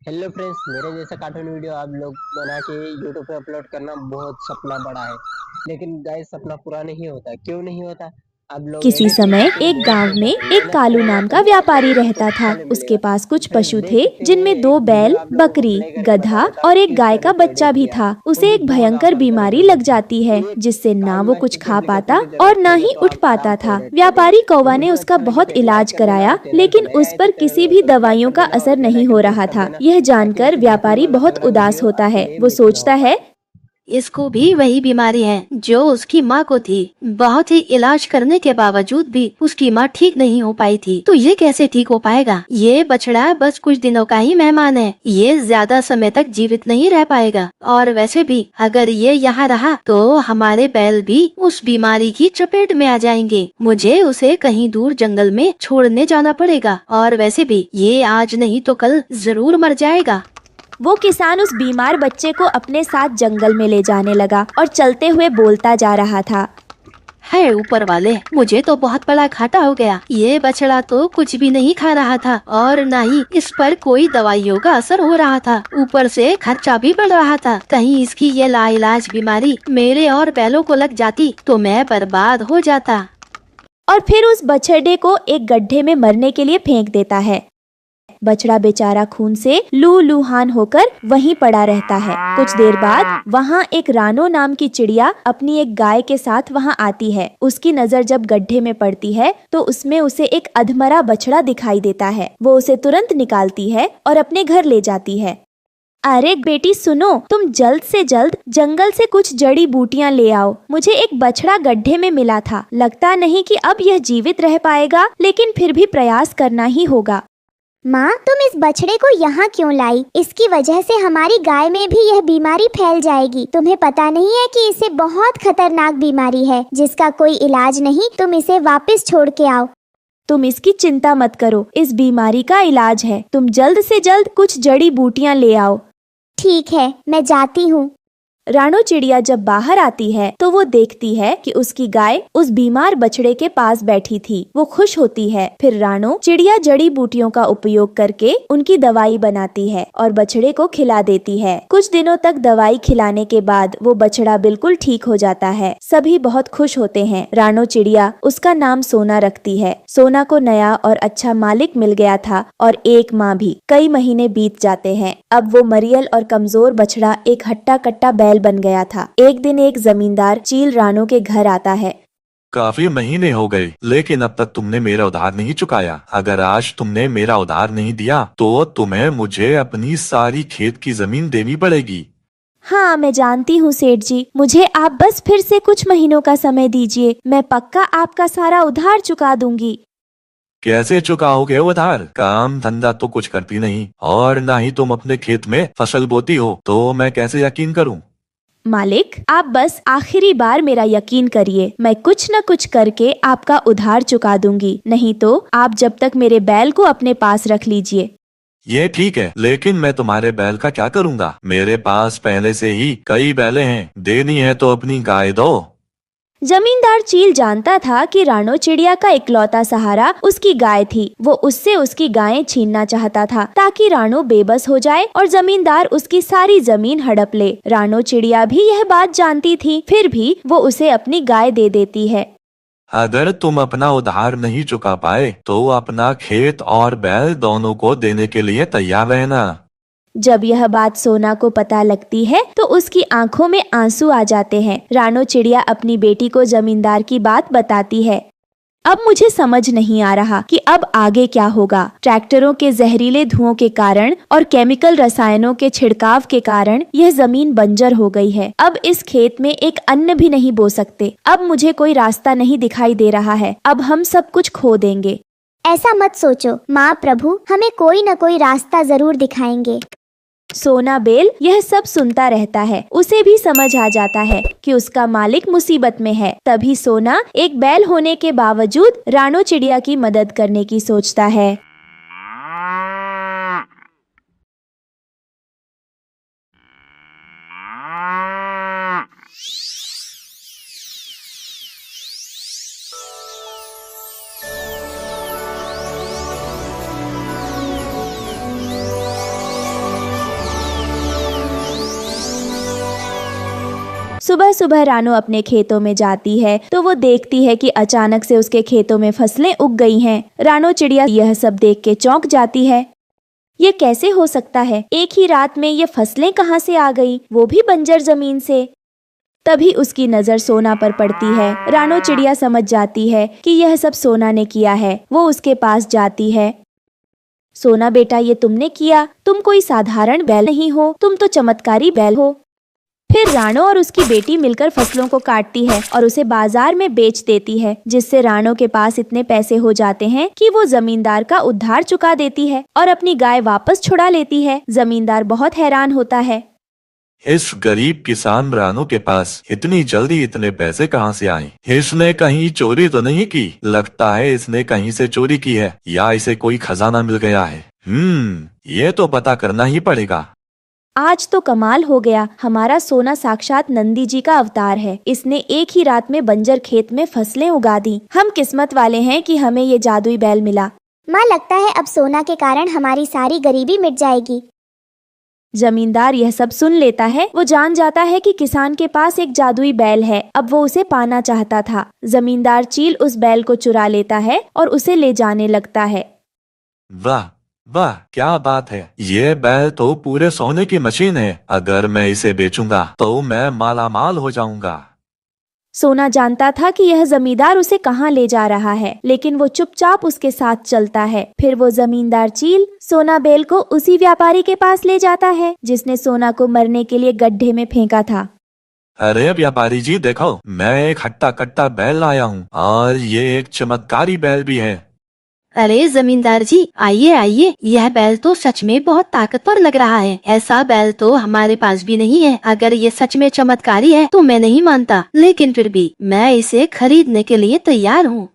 Hello friends, मेरे जैसा cartoon video आप लोग बना के यूट्यूब पे अपलोड करना बहुत सपना बड़ा है। लेकिन गाइस, सपना पूरा नहीं होता। क्यों नहीं होता? आप लोग किसी एडिटिंग समय खातिर एक बहुत गांव में एक मेहनत कालू करोगे नाम का तभी व्यापारी आपको रहता था। फल उसके मिलेगा। पास कुछ फ्रेंड्स, पशु देख थे, सकते हैं, जिनमें एक दो वीडियो बैल, आप लोगों को बकरी, प्ले करके बता गधा देता हूँ और एक किस गाय का तरीके बच्चा एडिट भी किया। था। उसे मुझे एक बहुत भयंकर आसान बीमारी तरीके लग से जाती है, एक जिससे ना वो कुछ काइमास्टिक खा एप्लीकेशन पाता की और जरूरत ना पड़ेगा, ही तो उठ आप पाता आराम से था। एडिट कर लेंगे। व्यापारी कौवा ने वीडियो उसका अच्छा लगे बहुत तो एक लाइक इलाज कर देना, कराया, और चैनल पे लेकिन नए उस आए तो पर चैनल किसी को भी सब्सक्राइब दवाइयों कर का देना असर और बेल नहीं आइकन हो प्रेस रहा कर था। देना, यह ताकि जानकर ऐसे बेहतरीन व्यापारी वाला बहुत तगड़ा उदास वीडियो होता आपके है। लिए वो मिस ना सोचता हो पाए। है, इसको भी वही बीमारी है जो उसकी माँ को थी। बहुत ही इलाज करने के बावजूद भी उसकी माँ ठीक नहीं हो पाई थी, तो ये कैसे ठीक हो पाएगा? ये बछड़ा बस कुछ दिनों का ही मेहमान है, ये ज्यादा समय तक जीवित नहीं रह पाएगा। और वैसे भी अगर ये यहाँ रहा तो हमारे बैल भी उस बीमारी की चपेट में आ जाएंगे। मुझे उसे कहीं दूर जंगल में छोड़ने जाना पड़ेगा, और वैसे भी ये आज नहीं तो कल जरूर मर जाएगा। वो किसान उस बीमार बच्चे को अपने साथ जंगल में ले जाने लगा और चलते हुए बोलता जा रहा था। है ऊपर वाले, मुझे तो बहुत बड़ा घाटा हो गया। ये बछड़ा तो कुछ भी नहीं खा रहा था और न ही इस पर कोई दवाइयों का असर हो रहा था। ऊपर से खर्चा भी बढ़ रहा था। कहीं इसकी ये लाइलाज बीमारी मेरे और बैलों को लग जाती तो मैं बर्बाद हो जाता। और फिर उस बछड़े को एक गड्ढे में मरने के लिए फेंक देता है। बछड़ा बेचारा खून से लूलूहान होकर वहीं पड़ा रहता है। कुछ देर बाद वहाँ एक रानो नाम की चिड़िया अपनी एक गाय के साथ वहाँ आती है। उसकी नजर जब गड्ढे में पड़ती है तो उसमें उसे एक अधमरा बछड़ा दिखाई देता है। वो उसे तुरंत निकालती है और अपने घर ले जाती है। अरे बेटी सुनो, तुम जल्द से जल्द जंगल से कुछ जड़ी बूटियां ले आओ। मुझे एक बछड़ा गड्ढे में मिला था। लगता नहीं कि अब यह जीवित रह पाएगा, लेकिन फिर भी प्रयास करना ही होगा। माँ, तुम इस बछड़े को यहाँ क्यों लाई? इसकी वजह से हमारी गाय में भी यह बीमारी फैल जाएगी। तुम्हें पता नहीं है कि इसे बहुत खतरनाक बीमारी है जिसका कोई इलाज नहीं। तुम इसे वापस छोड़ के आओ। तुम इसकी चिंता मत करो, इस बीमारी का इलाज है। तुम जल्द से जल्द कुछ जड़ी बूटियां ले आओ। ठीक है, मैं जाती हूँ। रानो चिड़िया जब बाहर आती है तो वो देखती है कि उसकी गाय उस बीमार बछड़े के पास बैठी थी। वो खुश होती है। फिर रानो चिड़िया जड़ी बूटियों का उपयोग करके उनकी दवाई बनाती है और बछड़े को खिला देती है। कुछ दिनों तक दवाई खिलाने के बाद वो बछड़ा बिल्कुल ठीक हो जाता है। सभी बहुत खुश होते हैं। रानो चिड़िया उसका नाम सोना रखती है। सोना को नया और अच्छा मालिक मिल गया था और एक माँ भी। कई महीने बीत जाते हैं। अब वो मरियल और कमजोर बछड़ा एक हट्टा कट्टा बैल बन गया था। एक दिन एक जमींदार चील रानो के घर आता है। काफी महीने हो गए, लेकिन अब तक तुमने मेरा उधार नहीं चुकाया। अगर आज तुमने मेरा उधार नहीं दिया तो तुम्हें मुझे अपनी सारी खेत की जमीन देनी पड़ेगी। हाँ, मैं जानती हूँ सेठ जी। मुझे आप बस फिर से कुछ महीनों का समय दीजिए। मैं पक्का आपका सारा उधार चुका दूंगी। कैसे चुकाओगे उधार? काम धंधा तो कुछ करती नहीं और ना ही तुम अपने खेत में फसल बोती हो, तो मैं कैसे यकीन करूं? मालिक, आप बस आखिरी बार मेरा यकीन करिए। मैं कुछ न कुछ करके आपका उधार चुका दूंगी। नहीं तो आप जब तक मेरे बैल को अपने पास रख लीजिए। ये ठीक है, लेकिन मैं तुम्हारे बैल का क्या करूंगा? मेरे पास पहले से ही कई बैले हैं। देनी है तो अपनी गाय दो। जमींदार चील जानता था कि रानो चिड़िया का इकलौता सहारा उसकी गाय थी। वो उससे उसकी गायें छीनना चाहता था ताकि रानो बेबस हो जाए और जमींदार उसकी सारी जमीन हड़प ले। रानो चिड़िया भी यह बात जानती थी, फिर भी वो उसे अपनी गाय दे देती है। अगर तुम अपना उधार नहीं चुका पाए तो अपना खेत और बैल दोनों को देने के लिए तैयार रहना। जब यह बात सोना को पता लगती है तो उसकी आंखों में आंसू आ जाते हैं। रानो चिड़िया अपनी बेटी को जमींदार की बात बताती है। अब मुझे समझ नहीं आ रहा कि अब आगे क्या होगा। ट्रैक्टरों के जहरीले धुओं के कारण और केमिकल रसायनों के छिड़काव के कारण यह जमीन बंजर हो गई है। अब इस खेत में एक अन्न भी नहीं बो सकते। अब मुझे कोई रास्ता नहीं दिखाई दे रहा है। अब हम सब कुछ खो देंगे। ऐसा मत सोचो माँ, प्रभु हमें कोई न कोई रास्ता जरूर दिखाएंगे। सोना बेल यह सब सुनता रहता है। उसे भी समझ आ जाता है कि उसका मालिक मुसीबत में है। तभी सोना एक बैल होने के बावजूद रानो चिड़िया की मदद करने की सोचता है। सुबह सुबह रानो अपने खेतों में जाती है तो वो देखती है कि अचानक से उसके खेतों में फसलें उग गई हैं। रानो चिड़िया यह सब देख के चौंक जाती है। ये कैसे हो सकता है? एक ही रात में ये फसलें कहाँ से आ गई, वो भी बंजर जमीन से। तभी उसकी नजर सोना पर पड़ती है। रानो चिड़िया समझ जाती है कि यह सब सोना ने किया है। वो उसके पास जाती है। सोना बेटा, ये तुमने किया। तुम कोई साधारण बैल नहीं हो, तुम तो चमत्कारी बैल हो। फिर रानो और उसकी बेटी मिलकर फसलों को काटती है और उसे बाजार में बेच देती है, जिससे रानो के पास इतने पैसे हो जाते हैं कि वो जमींदार का उधार चुका देती है और अपनी गाय वापस छुड़ा लेती है। जमींदार बहुत हैरान होता है। इस गरीब किसान रानो के पास इतनी जल्दी इतने पैसे कहाँ से आए? इसने कहीं चोरी तो नहीं की? लगता है इसने कहीं से चोरी की है या इसे कोई खजाना मिल गया है। ये तो पता करना ही पड़ेगा। आज तो कमाल हो गया। हमारा सोना साक्षात नंदी जी का अवतार है। इसने एक ही रात में बंजर खेत में फसलें उगा दी। हम किस्मत वाले हैं कि हमें ये जादुई बैल मिला। माँ, लगता है अब सोना के कारण हमारी सारी गरीबी मिट जाएगी। जमींदार यह सब सुन लेता है। वो जान जाता है कि किसान के पास एक जादुई बैल है। अब वो उसे पाना चाहता था। जमींदार चील उस बैल को चुरा लेता है और उसे ले जाने लगता है। वाह वाह, क्या बात है! ये बैल तो पूरे सोने की मशीन है। अगर मैं इसे बेचूंगा तो मैं मालामाल हो जाऊंगा। सोना जानता था कि यह जमींदार उसे कहाँ ले जा रहा है, लेकिन वो चुपचाप उसके साथ चलता है। फिर वो जमींदार चील सोना बैल को उसी व्यापारी के पास ले जाता है जिसने सोना को मरने के लिए गड्ढे में फेंका था। अरे व्यापारी जी, देखो, मैं एक हट्टा कट्टा बैल लाया हूँ और ये एक चमत्कारी बैल भी है। अरे जमींदार जी, आइए आइए, यह बैल तो सच में बहुत ताकतवर लग रहा है। ऐसा बैल तो हमारे पास भी नहीं है। अगर ये सच में चमत्कारी है तो मैं नहीं मानता, लेकिन फिर भी मैं इसे खरीदने के लिए तैयार हूँ।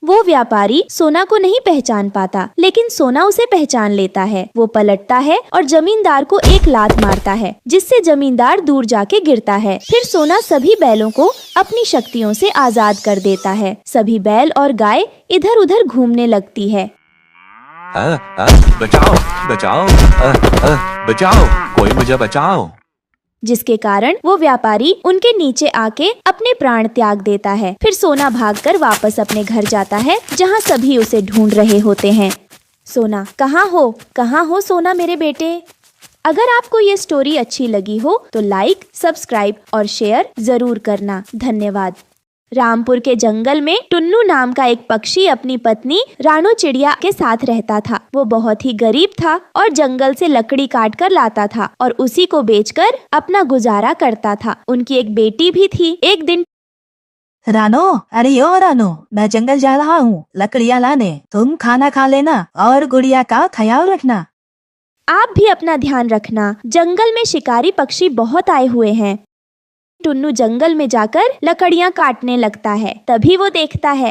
वो व्यापारी सोना को नहीं पहचान पाता, लेकिन सोना उसे पहचान लेता है। वो पलटता है और जमींदार को एक लात मारता है, जिससे जमींदार दूर जाके गिरता है। फिर सोना सभी बैलों को अपनी शक्तियों से आजाद कर देता है। सभी बैल और गाय इधर उधर घूमने लगती है। बचाओ बचाओ, बचाओ, कोई मुझे बचाओ। जिसके कारण वो व्यापारी उनके नीचे आके अपने प्राण त्याग देता है। फिर सोना भागकर वापस अपने घर जाता है, जहाँ सभी उसे ढूंढ रहे होते हैं। सोना, कहाँ हो सोना मेरे बेटे? अगर आपको ये स्टोरी अच्छी लगी हो तो लाइक, सब्सक्राइब और शेयर जरूर करना। धन्यवाद। रामपुर के जंगल में टुन्नू नाम का एक पक्षी अपनी पत्नी रानो चिड़िया के साथ रहता था। वो बहुत ही गरीब था और जंगल से लकड़ी काट कर लाता था और उसी को बेचकर अपना गुजारा करता था। उनकी एक बेटी भी थी। एक दिन रानो, अरे ओ रानो, मैं जंगल जा रहा हूँ लकड़ियाँ लाने। तुम खाना खा लेना और गुड़िया का ख्याल रखना। आप भी अपना ध्यान रखना। जंगल में शिकारी पक्षी बहुत आए हुए हैं। टुन्नू जंगल में जाकर लकड़ियाँ काटने लगता है। तभी वो देखता है,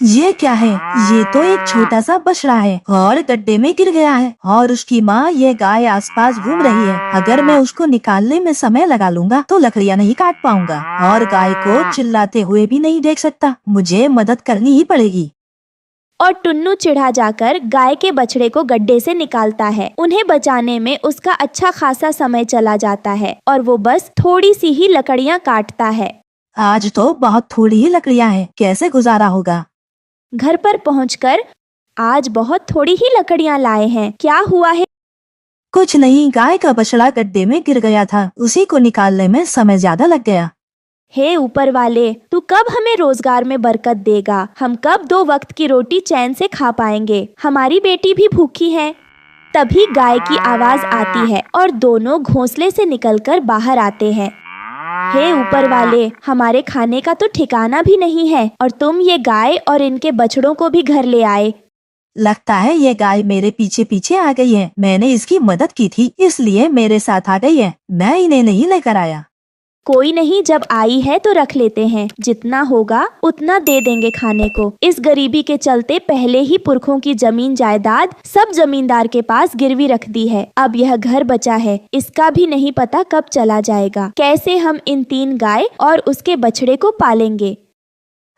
ये क्या है? ये तो एक छोटा सा बछड़ा है और गड्ढे में गिर गया है और उसकी माँ ये गाय आसपास घूम रही है। अगर मैं उसको निकालने में समय लगा लूंगा तो लकड़ियाँ नहीं काट पाऊंगा और गाय को चिल्लाते हुए भी नहीं देख सकता। मुझे मदद करनी ही पड़ेगी। और टुन्नू चिढ़ा जाकर गाय के बछड़े को गड्ढे से निकालता है। उन्हें बचाने में उसका अच्छा खासा समय चला जाता है और वो बस थोड़ी सी ही लकड़ियाँ काटता है। आज तो बहुत थोड़ी ही लकड़ियाँ हैं, कैसे गुजारा होगा? घर पर पहुंचकर आज बहुत थोड़ी ही लकड़ियाँ लाए हैं, क्या हुआ है? कुछ नहीं, गाय का बछड़ा गड्ढे में गिर गया था, उसी को निकालने में समय ज्यादा लग गया। हे ऊपर वाले, तू कब हमें रोजगार में बरकत देगा? हम कब 2 वक्त की रोटी चैन से खा पाएंगे? हमारी बेटी भी भूखी है। तभी गाय की आवाज आती है और दोनों घोंसले से निकलकर बाहर आते हैं। हे ऊपर वाले, हमारे खाने का तो ठिकाना भी नहीं है और तुम ये गाय और इनके बछड़ों को भी घर ले आए। लगता है ये गाय मेरे पीछे पीछे आ गई है। मैंने इसकी मदद की थी इसलिए मेरे साथ आ गई है। मैं इन्हें नहीं लेकर आया। कोई नहीं, जब आई है तो रख लेते हैं। जितना होगा उतना दे देंगे खाने को। इस गरीबी के चलते पहले ही पुरखों की जमीन जायदाद सब जमींदार के पास गिरवी रख दी है। अब यह घर बचा है, इसका भी नहीं पता कब चला जाएगा। कैसे हम इन 3 गाय और उसके बछड़े को पालेंगे?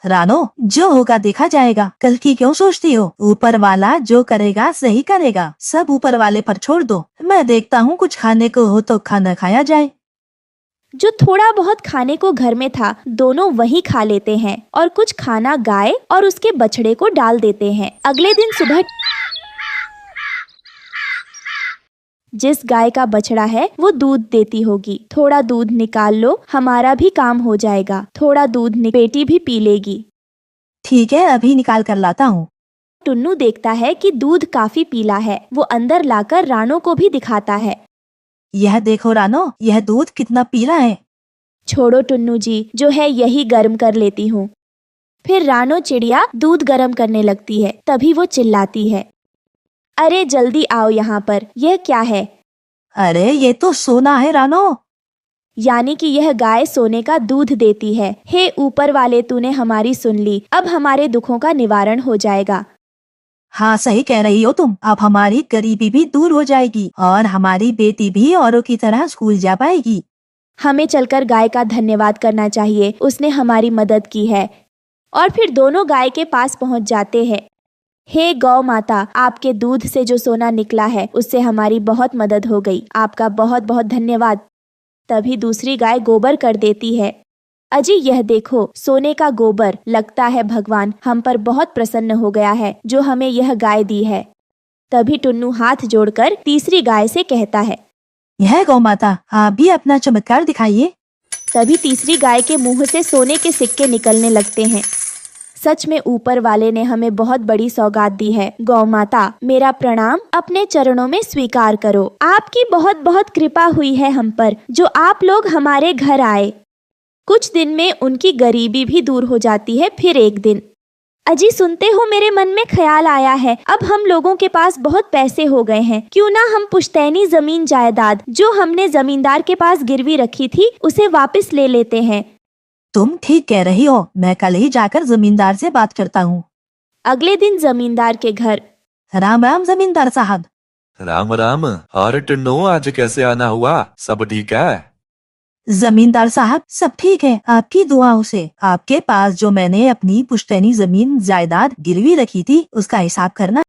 रानो, जो होगा देखा जाएगा। कल की क्यों सोचती हो? ऊपर वाला जो करेगा सही करेगा। सब ऊपर वाले पर छोड़ दो। मैं देखता हूँ कुछ खाने को हो तो खाना खाया जाए। जो थोड़ा बहुत खाने को घर में था दोनों वही खा लेते हैं और कुछ खाना गाय और उसके बछड़े को डाल देते हैं। अगले दिन सुबह जिस गाय का बछड़ा है वो दूध देती होगी। थोड़ा दूध निकाल लो, हमारा भी काम हो जाएगा। थोड़ा दूध बेटी भी पी लेगी। ठीक है, अभी निकाल कर लाता हूँ। टुन्नू देखता है कि दूध काफी पीला है। वो अंदर लाकर रानो को भी दिखाता है। यह देखो रानो, यह दूध कितना पीला है। छोड़ो टुन्नू जी, जो है यही गर्म कर लेती हूँ। फिर रानो चिड़िया दूध गर्म करने लगती है। तभी वो चिल्लाती है, अरे जल्दी आओ यहाँ पर, यह क्या है? अरे ये तो सोना है रानो। यानी कि यह गाय सोने का दूध देती है। हे ऊपर वाले, तूने हमारी सुन ली। अब हमारे दुखों का निवारण हो जाएगा। हाँ सही कह रही हो तुम। अब हमारी गरीबी भी दूर हो जाएगी और हमारी बेटी भी औरों की तरह स्कूल जा पाएगी। हमें चलकर गाय का धन्यवाद करना चाहिए, उसने हमारी मदद की है। और फिर दोनों गाय के पास पहुंच जाते हैं। हे गौ माता, आपके दूध से जो सोना निकला है उससे हमारी बहुत मदद हो गई। आपका बहुत बहुत धन्यवाद। तभी दूसरी गाय गोबर कर देती है। अजी यह देखो, सोने का गोबर। लगता है भगवान हम पर बहुत प्रसन्न हो गया है जो हमें यह गाय दी है। तभी टुन्नू हाथ जोड़कर तीसरी गाय से कहता है, यह गौ माता, आप भी अपना चमत्कार दिखाइए। तभी तीसरी गाय के मुंह से सोने के सिक्के निकलने लगते हैं। सच में ऊपर वाले ने हमें बहुत बड़ी सौगात दी है। गौ माता, मेरा प्रणाम अपने चरणों में स्वीकार करो। आपकी बहुत बहुत कृपा हुई है हम पर, जो आप लोग हमारे घर आए। कुछ दिन में उनकी गरीबी भी दूर हो जाती है। फिर एक दिन, अजी सुनते हो, मेरे मन में ख्याल आया है, अब हम लोगों के पास बहुत पैसे हो गए हैं, क्यों ना हम पुश्तैनी जमीन जायदाद जो हमने जमींदार के पास गिरवी रखी थी उसे वापस ले लेते हैं। तुम ठीक कह रही हो, मैं कल ही जाकर जमींदार से बात करता हूँ। अगले दिन जमींदार के घर। राम राम जमींदार साहब। राम राम। और टुन्नू आज कैसे आना हुआ? सब ठीक है? जमींदार साहब सब ठीक है, आपकी दुआओं से। आपके पास जो मैंने अपनी पुश्तैनी जमीन जायदाद गिरवी रखी थी उसका हिसाब करना